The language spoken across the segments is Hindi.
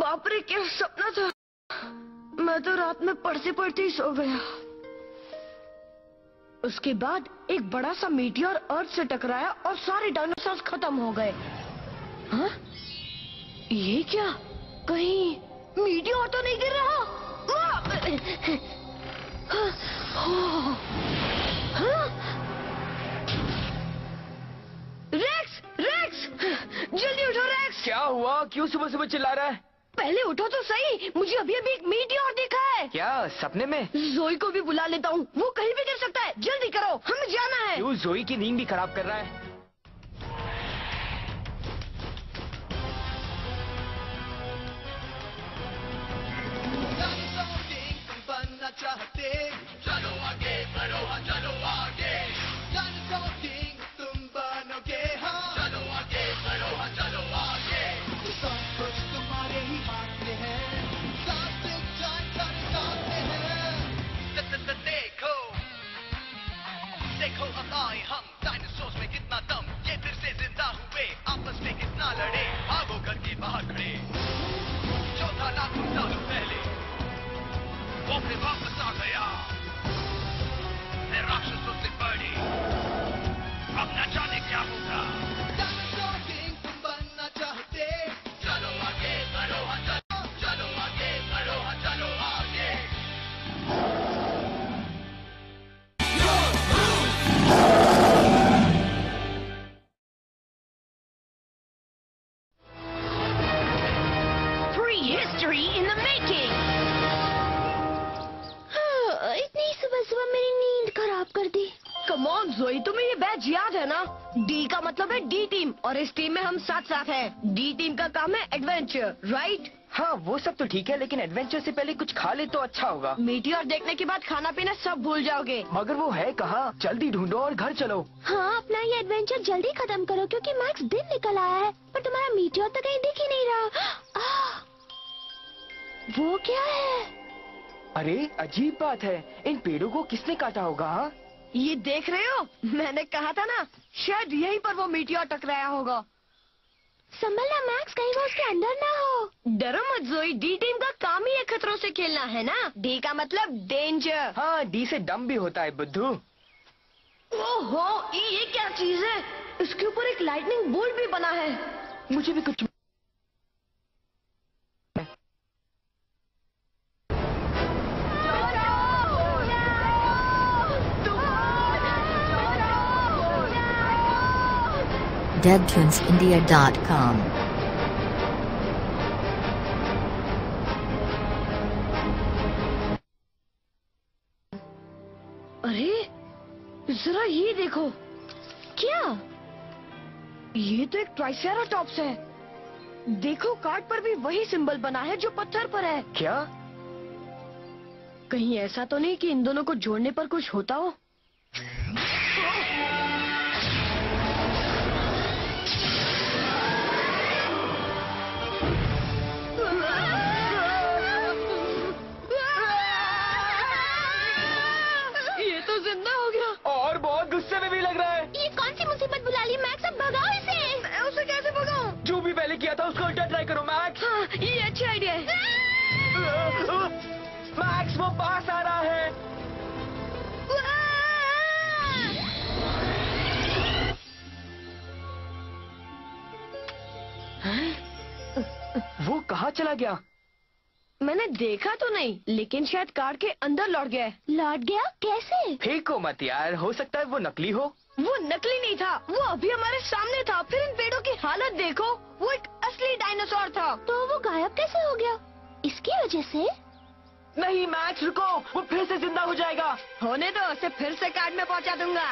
बाप रे, क्या सपना था। मैं तो रात में पढ़ते पढ़ते ही सो गया। उसके बाद एक बड़ा सा मीटियोर अर्थ से टकराया और सारे डायनासोर खत्म हो गए। हाँ? ये क्या? कहीं मीटियोर तो नहीं गिर रहा? रेक्स, रेक्स, जल्दी उठो रेक्स। क्या हुआ? क्यों सुबह सुबह चिल्ला रहा है? पहले उठो तो सही, मुझे अभी अभी एक मीटियोर दिखा है। क्या सपने में? जोई को भी बुला लेता हूँ, वो कहीं भी गिर सकता है। जल्दी करो, हमें जाना है। क्यों? जोई की नींद भी खराब कर रहा है। चाहते चलो आगे बढ़ो, हाँ चलो आगे। डायनासोर किंग तुम बनोगे, हाँ चलो आगे बढ़ो, हाँ चलो आगे। तो सब कुछ तुम्हारे ही हाथ में है, प्लास्टिक जाइंट सारे साथ में है। देखो देखो अब आए हम, डायनासोर्स में कितना दम, ये फिर से जिंदा हुए, आपस में कितना लड़े, भागो करके बाहर खड़े। जो था लाखों सालों पहले वो फिर वापस आ गया, मैं राक्षसों से बड़ी, अब न जाने क्या होगा। डायनासोर किंग तुम बनना चाहते, चलो आगे बढ़ो, हाँ चलो, चलो आगे बढ़ो, हाँ चलो आगे। Prehistory in the making. इतनी सुबह सुबह मेरी नींद खराब कर दी। कम ऑन जोई, तुम्हें ये बैच याद है ना? डी का मतलब है डी टीम, और इस टीम में हम साथ साथ हैं। डी टीम का काम है एडवेंचर, राइट? हाँ वो सब तो ठीक है, लेकिन एडवेंचर से पहले कुछ खा ले तो अच्छा होगा। मीटियोर देखने के बाद खाना पीना सब भूल जाओगे। मगर वो है कहाँ? जल्दी ढूंढो और घर चलो। हाँ, अपना ये एडवेंचर जल्दी खत्म करो, क्योंकि मैक्स दिन निकल आया है, पर तुम्हारा मीटियोर तो कहीं दिख ही नहीं रहा। वो क्या है? अरे अजीब बात है, इन पेड़ों को किसने काटा होगा? हाँ? ये देख रहे हो? मैंने कहा था ना, शायद यहीं पर वो मीटियोर टकराया होगा। संभलना मैक्स, कहीं वो उसके अंदर ना हो। डरो मत जोई, डी टीम का काम ही है खतरों से खेलना, है ना? डी का मतलब डेंजर। हाँ, डी से डम भी होता है बुद्धू। ओहो, ये क्या चीज है? इसके ऊपर एक लाइटनिंग बोल्ट भी बना है। मुझे भी कुछ deadtoonsindia.com अरे जरा ये देखो। क्या? ये तो एक ट्राइसेराटॉप्स है। देखो, कार्ड पर भी वही सिंबल बना है जो पत्थर पर है। क्या? कहीं ऐसा तो नहीं कि इन दोनों को जोड़ने पर कुछ होता हो? ये तो जिंदा हो गया और बहुत गुस्से में भी लग रहा है। ये कौन सी मुसीबत बुला ली मैक्स? अब भगाओ इसे। मैं उसे कैसे भगाऊं? जो भी पहले किया था उसको उल्टा ट्राई करो मैक्स। हाँ, ये अच्छा आइडिया है। मैक्स वो पास आ रहा है। वो कहाँ चला गया? मैंने देखा तो नहीं, लेकिन शायद कार के अंदर लौट गया है। लौट गया? कैसे? फेंको मत यार, हो सकता है वो नकली हो। वो नकली नहीं था, वो अभी हमारे सामने था। फिर इन पेड़ों की हालत देखो, वो एक असली डायनासोर था। तो वो गायब कैसे हो गया? इसकी वजह से? नहीं मैक्स रुको, वो फिर से जिंदा हो जाएगा। होने दो, उसे फिर से कार्ड में पहुंचा दूंगा।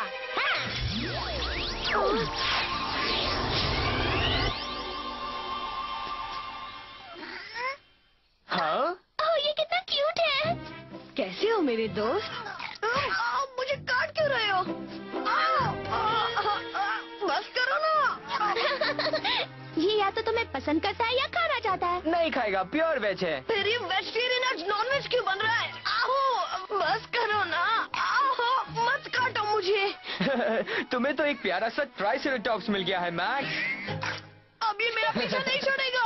हाँ? ओह, ये कितना क्यूट है। कैसे हो मेरे दोस्त? मुझे काट क्यों रहे हो? बस करो ना। ये या तो तुम्हें पसंद करता है या खाना चाहता है। नहीं खाएगा, प्योर वेज है। फिर ये वेजिटेरियन आज नॉन वेज क्यों बन रहा है? आओ, बस करो ना। आओ, मत काटो मुझे। तुम्हें तो एक प्यारा सा ट्राइसेराटॉप्स मिल गया है मैक्स। अब ये मेरा पीछा नहीं छोड़ेगा।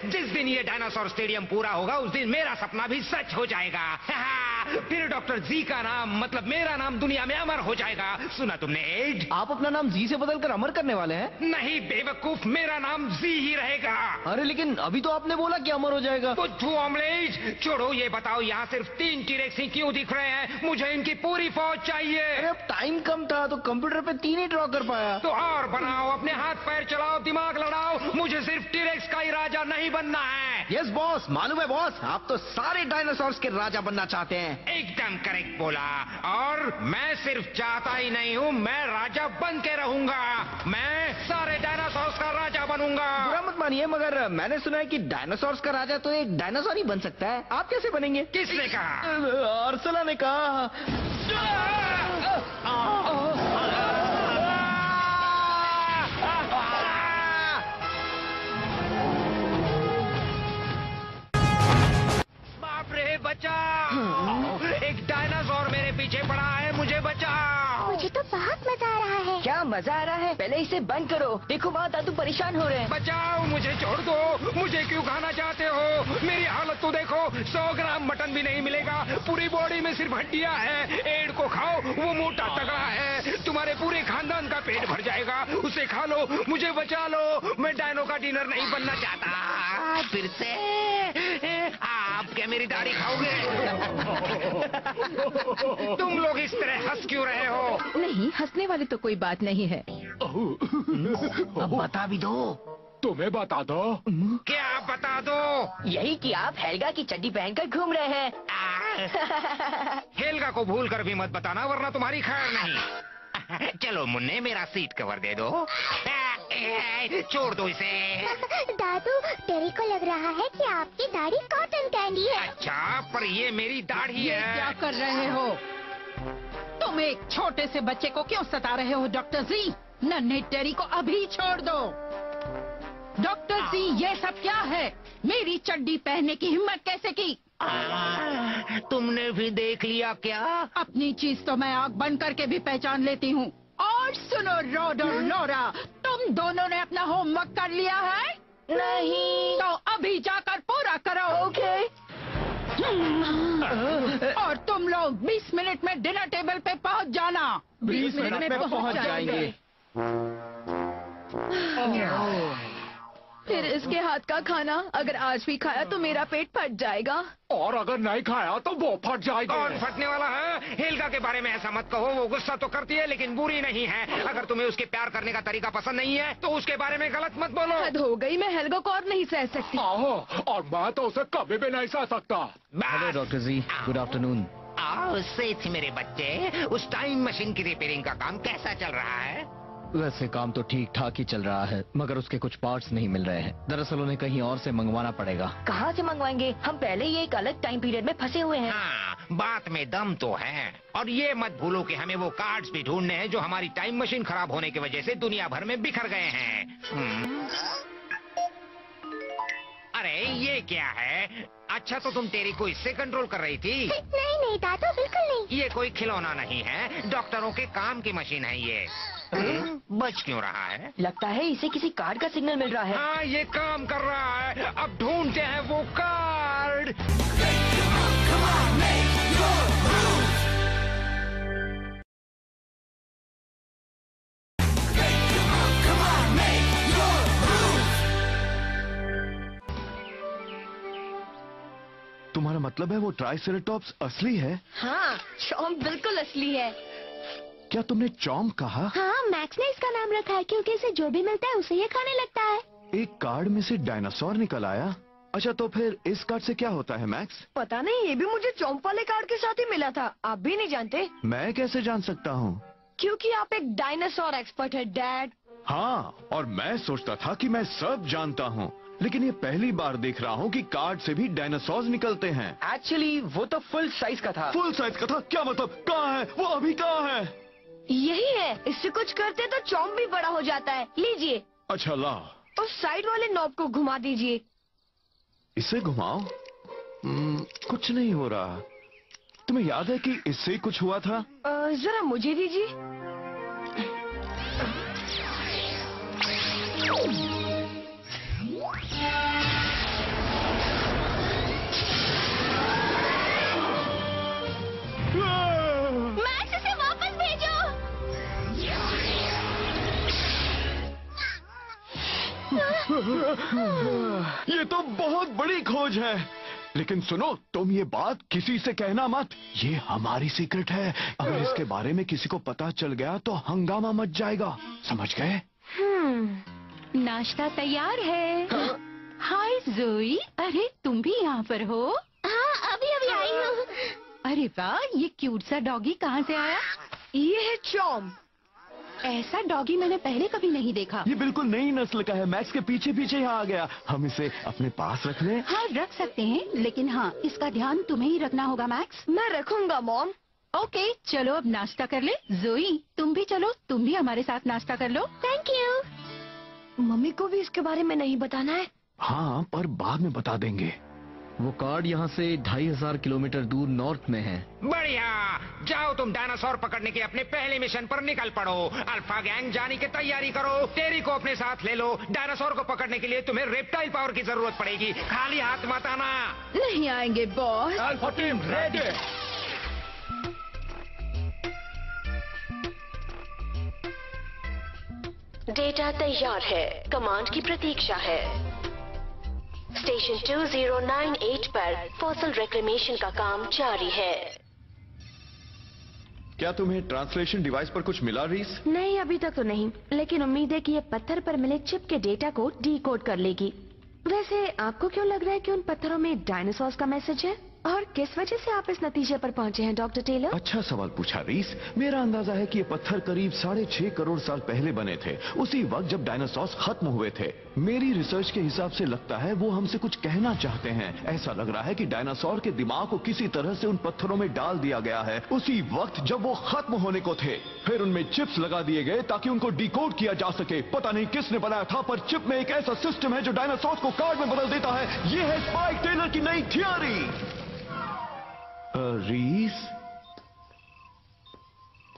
जिस दिन ये डायनासोर स्टेडियम पूरा होगा उस दिन मेरा सपना भी सच हो जाएगा। फिर डॉक्टर जी का नाम मतलब मेरा नाम दुनिया में अमर हो जाएगा। सुना तुमने एड? आप अपना नाम जी से बदलकर अमर करने वाले हैं? नहीं बेवकूफ, मेरा नाम जी ही रहेगा। अरे लेकिन अभी तो आपने बोला कि अमर हो जाएगा। बुद्धू ऑमलेट, छोड़ो ये बताओ यहाँ सिर्फ 3 टीरेक्स ही क्यों दिख रहे हैं? मुझे इनकी पूरी फौज चाहिए। अरे अब टाइम कम था तो कंप्यूटर पे 3 ही ड्रॉ कर पाया। तो और बनाओ, अपने हाथ पैर चलाओ, दिमाग लड़ाओ। मुझे सिर्फ टीरेक्स का ही राजा नहीं बनना है। यस बॉस, मालूम है बॉस, आप तो सारे डायनासोर्स के राजा बनना चाहते हैं। एकदम करेक्ट बोला। और मैं सिर्फ चाहता ही नहीं हूँ, मैं राजा बन के रहूंगा। मैं सारे डायनासोर्स का राजा बनूंगा। बुरा मत मानिए, मगर मैंने सुना है कि डायनासोर्स का राजा तो एक डायनासोर ही बन सकता है। आप कैसे बनेंगे? किसने कहा? अर्सला ने कहा। बाप रे, बचाओ! एक डायनासोर मेरे पीछे पड़ा है, मुझे बचाओ! मुझे तो बहुत मजा आ रहा है। क्या मजा आ रहा है? पहले इसे बंद करो। देखो वहाँ दादू परेशान हो रहे हैं। बचाओ, मुझे छोड़ दो। मुझे क्यों खाना चाहते हो? मेरी हालत तो देखो, 100 ग्राम मटन भी नहीं मिलेगा। पूरी बॉडी में सिर्फ हड्डियां हैं। एड को खाओ, वो मोटा तगड़ा है। तुम्हारे पूरे खानदान का पेट भर जाएगा। उसे खा लो, मुझे बचा लो। मैं डायनो का डिनर नहीं बनना चाहता। फिर से आप क्या मेरी दाढ़ी खाओगे? तुम लोग इस तरह हंस क्यों रहे हो? नहीं, हंसने वाली तो कोई बात नहीं है। अब बता भी दो। तुम्हें बता दो। क्या बता दो? यही कि आप हेल्गा की चड्डी पहनकर घूम रहे हैं। हेल्गा को भूल कर भी मत बताना, वरना तुम्हारी खैर नहीं। चलो मुन्ने, मेरा सीट कवर दे दो। छोड़ दो इसे। दादू, तेरे को लग रहा है कि आपकी दाढ़ी कॉटन कैंडी है। अच्छा, पर ये मेरी दाढ़ी ये है। क्या कर रहे हो? तुम एक छोटे से बच्चे को क्यों सता रहे हो डॉक्टर जी? नन्हे टेरी को अभी छोड़ दो। डॉक्टर जी, ये सब क्या है? मेरी चड्डी पहनने की हिम्मत कैसे की? तुमने भी देख लिया क्या? अपनी चीज तो मैं आग बंद करके भी पहचान लेती हूँ। और सुनो रॉड और लॉरा, तुम दोनों ने अपना होमवर्क कर लिया है? नहीं। तो अभी जाकर पूरा करो। ओके। और तुम लोग 20 मिनट में डिनर टेबल पे पहुंच जाना। 20 मिनट में पहुंच जाएंगे। फिर इसके हाथ का खाना अगर आज भी खाया तो मेरा पेट फट जाएगा। और अगर नहीं खाया तो वो फट जाएगा। कौन फटने वाला है? हेल्गा के बारे में ऐसा मत कहो। वो गुस्सा तो करती है लेकिन बुरी नहीं है। अगर तुम्हें उसके प्यार करने का तरीका पसंद नहीं है तो उसके बारे में गलत मत बोलो। हद हो गई, मैं हेल्गा को और नहीं सह सकती। आहो, और मैं तो उसे कभी भी नहीं सह सकता। हेलो डॉक्टर जी, गुड आफ्टरनून। आओ सेठ मेरे बच्चे, उस टाइम मशीन की रिपेयरिंग का काम कैसा चल रहा है? वैसे काम तो ठीक ठाक ही चल रहा है, मगर उसके कुछ पार्ट्स नहीं मिल रहे हैं। दरअसल उन्हें कहीं और से मंगवाना पड़ेगा। कहाँ से मंगवाएंगे? हम पहले ही एक अलग टाइम पीरियड में फंसे हुए हैं। हाँ, बात में दम तो है। और ये मत भूलो कि हमें वो कार्ड्स भी ढूंढने हैं जो हमारी टाइम मशीन खराब होने की वजह से दुनिया भर में बिखर गए हैं। अरे ये क्या है? अच्छा, तो तुम टेरी को इससे कंट्रोल कर रही थी? नहीं नहीं दादू, बिल्कुल नहीं। ये कोई खिलौना नहीं है, डॉक्टरों के काम की मशीन है ये। बच क्यों रहा है? लगता है इसे किसी कार्ड का सिग्नल मिल रहा है। हाँ, ये काम कर रहा है। अब ढूंढते हैं वो कार्ड। तुम्हारा मतलब है वो ट्राइसेराटॉप्स असली है? हाँ, चॉम्प बिल्कुल असली है। क्या तुमने चॉम्प कहा? हाँ, मैक्स ने इसका नाम रखा है क्योंकि इसे जो भी मिलता है उसे ये खाने लगता है। एक कार्ड में से डायनासोर निकल आया। अच्छा, तो फिर इस कार्ड से क्या होता है मैक्स? पता नहीं, ये भी मुझे चॉम्प वाले कार्ड के साथ ही मिला था। आप भी नहीं जानते? मैं कैसे जान सकता हूँ? क्योंकि आप एक डायनासोर एक्सपर्ट है डैड। हाँ, और मैं सोचता था कि मैं सब जानता हूँ, लेकिन ये पहली बार देख रहा हूँ कि कार्ड से भी डायनासोर निकलते हैं। एक्चुअली वो तो फुल साइज का था। फुल साइज का था? क्या मतलब? कहाँ है वो? अभी कहाँ है? यही है, इससे कुछ करते तो चॉम्प भी बड़ा हो जाता है। लीजिए। अच्छा ला। उस साइड वाले नॉब को घुमा दीजिए। इसे घुमाओ। कुछ नहीं हो रहा। तुम्हें याद है कि इससे कुछ हुआ था? जरा मुझे दीजिए। ये तो बहुत बड़ी खोज है। लेकिन सुनो, तुम ये बात किसी से कहना मत। ये हमारी सीक्रेट है। अगर इसके बारे में किसी को पता चल गया तो हंगामा मच जाएगा, समझ गए? नाश्ता तैयार है। हाय जोई, अरे तुम भी यहाँ पर हो? हाँ, अभी अभी आई हूँ। अरे वाह, ये क्यूट सा डॉगी कहाँ से आया? ये है चॉम। ऐसा डॉगी मैंने पहले कभी नहीं देखा। ये बिल्कुल नई नस्ल का है। मैक्स के पीछे पीछे यहाँ आ गया। हम इसे अपने पास रख लें? हाँ, रख सकते हैं, लेकिन हाँ, इसका ध्यान तुम्हें ही रखना होगा मैक्स। मैं रखूंगा मॉम। ओके, चलो अब नाश्ता कर ले। जोई, तुम भी चलो, तुम भी हमारे साथ नाश्ता कर लो। Thank you. मम्मी को भी इसके बारे में नहीं बताना है। हाँ, पर बाद में बता देंगे। वो कार्ड यहाँ से 2500 किलोमीटर दूर नॉर्थ में है। बढ़िया, जाओ तुम डायनासोर पकड़ने के अपने पहले मिशन पर निकल पड़ो। अल्फा गैंग जाने की तैयारी करो। टेरी को अपने साथ ले लो। डायनासोर को पकड़ने के लिए तुम्हें रेप्टाइल पावर की जरूरत पड़ेगी। खाली हाथ मत आना। नहीं आएंगे boss. Alpha team ready. Data तैयार है, कमांड की प्रतीक्षा है। स्टेशन 2098 पर फॉसल रिक्लेमेशन का काम जारी है। क्या तुम्हें ट्रांसलेशन डिवाइस पर कुछ मिला, रीस? नहीं, अभी तक तो नहीं, लेकिन उम्मीद है कि ये पत्थर पर मिले चिप के डेटा को डिकोड कर लेगी। वैसे आपको क्यों लग रहा है कि उन पत्थरों में डायनासोर्स का मैसेज है? और किस वजह से आप इस नतीजे पर पहुंचे हैं डॉक्टर टेलर? अच्छा सवाल पूछा रीस। मेरा अंदाजा है कि ये पत्थर करीब 6.5 करोड़ साल पहले बने थे, उसी वक्त जब डायनासोर्स खत्म हुए थे। मेरी रिसर्च के हिसाब से लगता है वो हमसे कुछ कहना चाहते हैं। ऐसा लग रहा है कि डायनासोर के दिमाग को किसी तरह से उन पत्थरों में डाल दिया गया है, उसी वक्त जब वो खत्म होने को थे। फिर उनमें चिप्स लगा दिए गए ताकि उनको डिकोड किया जा सके। पता नहीं किसने बनाया था, पर चिप में एक ऐसा सिस्टम है जो डायनासोर को कार्ड में बदल देता है। ये है स्पाइक टेलर की नई थियरी। रीस,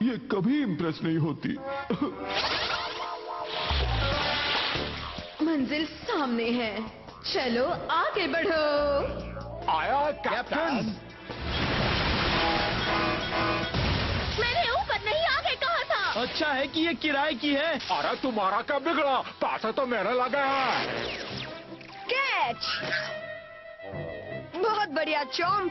ये कभी इंप्रेस नहीं होती। मंजिल सामने है, चलो आगे बढ़ो। आया कैप्टन। मैंने ऊपर नहीं, आगे कहा था। अच्छा है कि ये किराए की है। अरे तुम्हारा क्या बिगड़ा, पैसा तो मेरा लगा है। कैच। बहुत बढ़िया चॉम।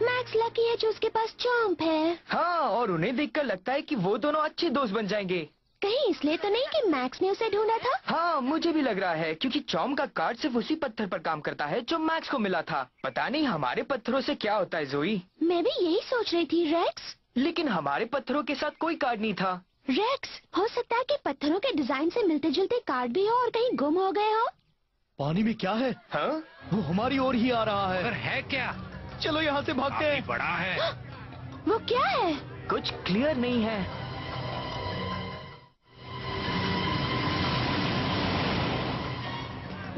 मैक्स लकी है जो उसके पास चॉम्प है। हाँ, और उन्हें देखकर लगता है कि वो दोनों अच्छे दोस्त बन जाएंगे। कहीं इसलिए तो नहीं कि मैक्स ने उसे ढूंढा था? हाँ, मुझे भी लग रहा है, क्योंकि चॉम का कार्ड सिर्फ उसी पत्थर पर काम करता है जो मैक्स को मिला था। पता नहीं हमारे पत्थरों से क्या होता है जोई। मैं भी यही सोच रही थी रेक्स। लेकिन हमारे पत्थरों के साथ कोई कार्ड नहीं था। रेक्स, हो सकता है कि पत्थरों के डिजाइन से मिलते जुलते कार्ड भी हो और कहीं गुम हो गए हो। पानी में क्या है? हाँ? वो हमारी ओर ही आ रहा है। पर है क्या? चलो यहाँ से भागते हैं। बड़ा है। वो क्या है? कुछ क्लियर नहीं है।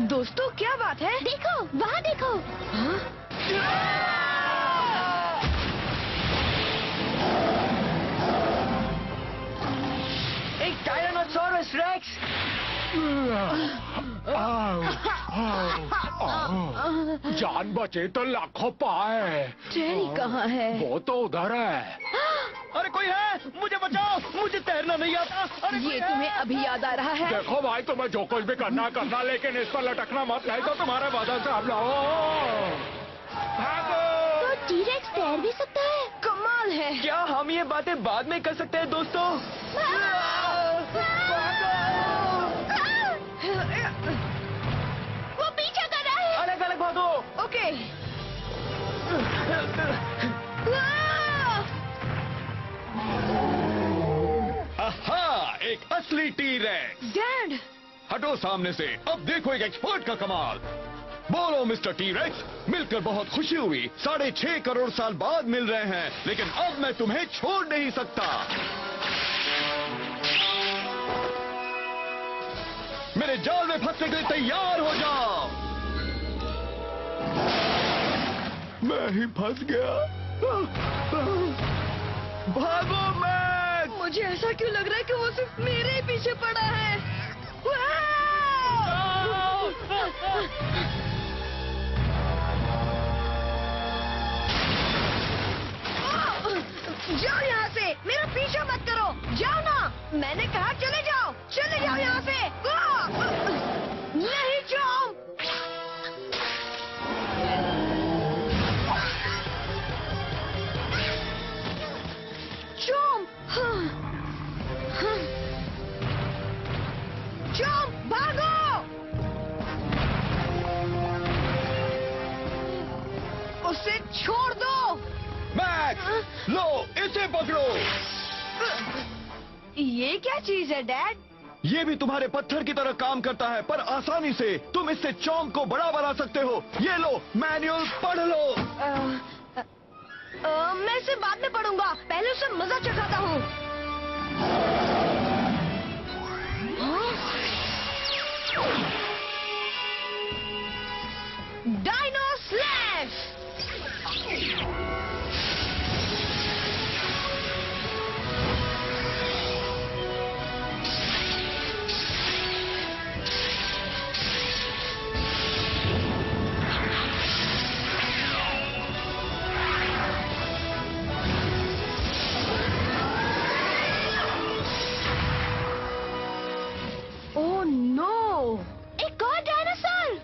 दोस्तों क्या बात है? देखो, वहाँ देखो। हाँ? एक टायरानोसॉरस रेक्स। जान बचे तो लाखों पाए। टेरी कहाँ है? वो तो उधर है। अरे कोई है, मुझे बचाओ, मुझे तैरना नहीं आता। अरे ये तुम्हें अभी याद आ रहा है? देखो भाई, तुम्हें जो कुछ भी करना, लेकिन इस पर लटकना मत, नहीं तो तुम्हारे बदल से हम लोग भागो। तो टी-रेक्स तैर भी सकता है? कमाल है। क्या हम ये बातें बाद में कर सकते हैं दोस्तों? वो पीछा कर रहा है। अलग अलग भागो। ओके। आहा, एक असली टी-रेक्स। डैड। हटो सामने से। अब देखो एक एक्सपर्ट का कमाल। बोलो मिस्टर टी-रेक्स, मिलकर बहुत खुशी हुई। 6.5 करोड़ साल बाद मिल रहे हैं, लेकिन अब मैं तुम्हें छोड़ नहीं सकता। मेरे जाल में फंसने के लिए तैयार हो जाओ। मैं ही फंस गया। भागो मैक्स। मुझे ऐसा क्यों लग रहा है कि वो सिर्फ मेरे ही पीछे पड़ा है? जाओ यहाँ से, मेरा पीछा मत करो। जाओ ना, मैंने कहा चले जाओ, चले जाओ यहाँ से। लो इसे पकड़ो। ये क्या चीज है डैड? ये भी तुम्हारे पत्थर की तरह काम करता है, पर आसानी से। तुम इससे चॉम्प को बड़ा बना सकते हो। ये लो, मैनुअल पढ़ लो। मैं इसे बाद में पढ़ूंगा, पहले उसे मजा चखाता हूँ। Dino slash!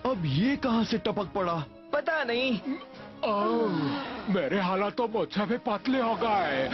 अब ये कहां से टपक पड़ा? पता नहीं। मेरे हालात तो मुझसे भी पतले हो गए।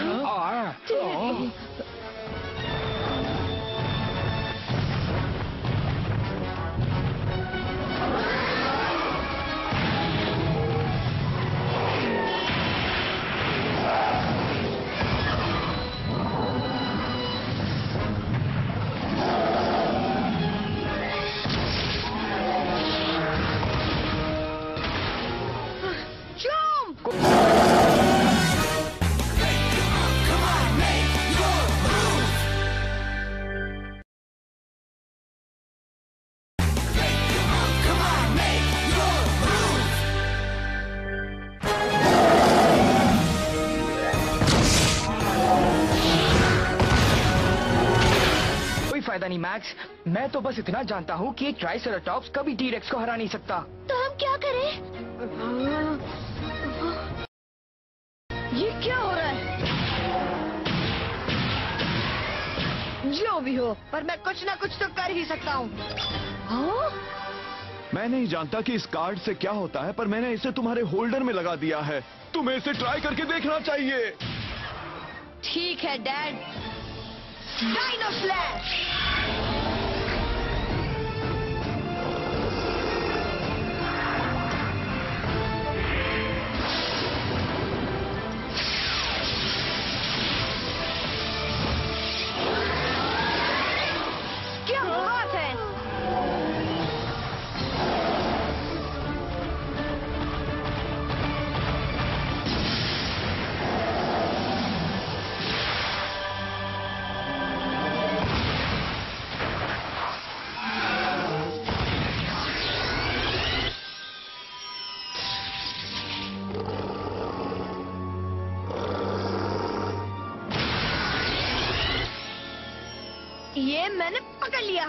फायदा नहीं मैक्स, मैं तो बस इतना जानता हूँ कि एक ट्राइसेराटॉप्स कभी टी-रेक्स को हरा नहीं सकता। तो हम क्या करें? ये क्या हो रहा है? जो भी हो, पर मैं कुछ ना कुछ तो कर ही सकता हूँ। मैं नहीं जानता कि इस कार्ड से क्या होता है, पर मैंने इसे तुम्हारे होल्डर में लगा दिया है। तुम्हें इसे ट्राई करके देखना चाहिए। ठीक है डैड। Dino slash! क्या बात है? ये मैंने पकड़ लिया।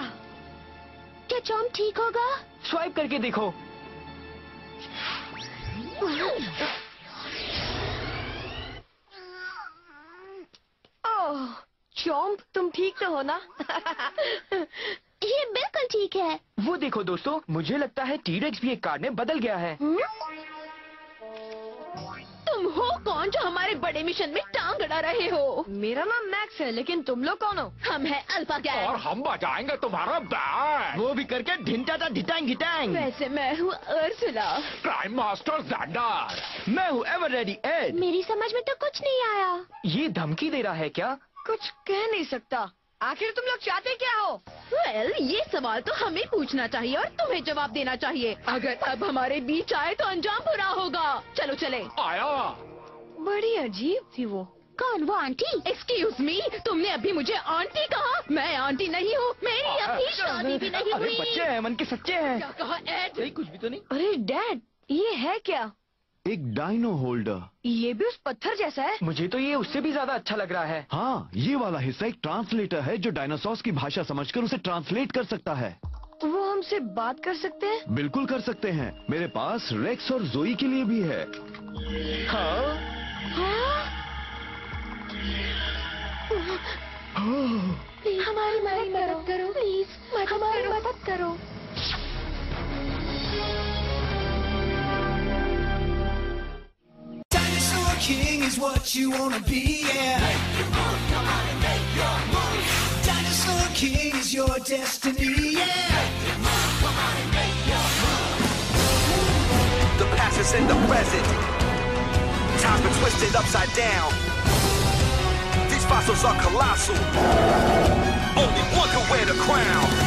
क्या चॉम्प ठीक होगा? स्वाइप करके देखो। ओह, चॉम्प तुम ठीक तो हो ना? ये बिल्कुल ठीक है। वो देखो दोस्तों, मुझे लगता है टी-रेक्स भी एक कार्ड में बदल गया है। तुम हो कौन जो हमारे बड़े मिशन में टांग अड़ा रहे हो? मेरा नाम मैक्स है, लेकिन तुम लोग कौन हो? हम हैं अल्फा गैंग। और हम बजाएंगे तुम्हारा बैंड। वो भी करके ढिंटा ढिटांग घिटांग। वैसे मैं हूँ अर्सुला। Crime master ज़ेंडर। मैं हूँ एवर रेडी एड। मेरी समझ में तो कुछ नहीं आया। ये धमकी दे रहा है क्या? कुछ कह नहीं सकता। आखिर तुम लोग चाहते क्या हो? वेल, ये सवाल तो हमें पूछना चाहिए और तुम्हें जवाब देना चाहिए। अगर अब हमारे बीच आए तो अंजाम बुरा होगा। चलो चले। आया। बड़ी अजीब थी वो। कौन? वो आंटी? एक्सक्यूज मी, तुमने अभी मुझे आंटी कहा? मैं आंटी नहीं हूँ। मेरी अभी शादी भी नहीं हुई। बच्चे हैं, मन के सच्चे हैं। क्या कहा एड? नहीं, कुछ भी तो नहीं। अरे डैड, ये है क्या? एक डायनो होल्डर। ये भी उस पत्थर जैसा है। मुझे तो ये उससे भी ज्यादा अच्छा लग रहा है। हाँ, ये वाला हिस्सा एक ट्रांसलेटर है जो डायनासोर्स की भाषा समझकर उसे ट्रांसलेट कर सकता है। वो हमसे बात कर सकते हैं? बिल्कुल कर सकते हैं। मेरे पास रेक्स और जोई के लिए भी है। हाँ? हमारी मदद करो प्लीज, हमारी मदद करो। Dinosaur King is what you wanna be, yeah. Make your move, come on and make your move. Dinosaur King is your destiny, yeah. Make your move, come on and make your move. The past is in the present. Time's been twisted upside down. fossils are colossal. Only one can wear the crown.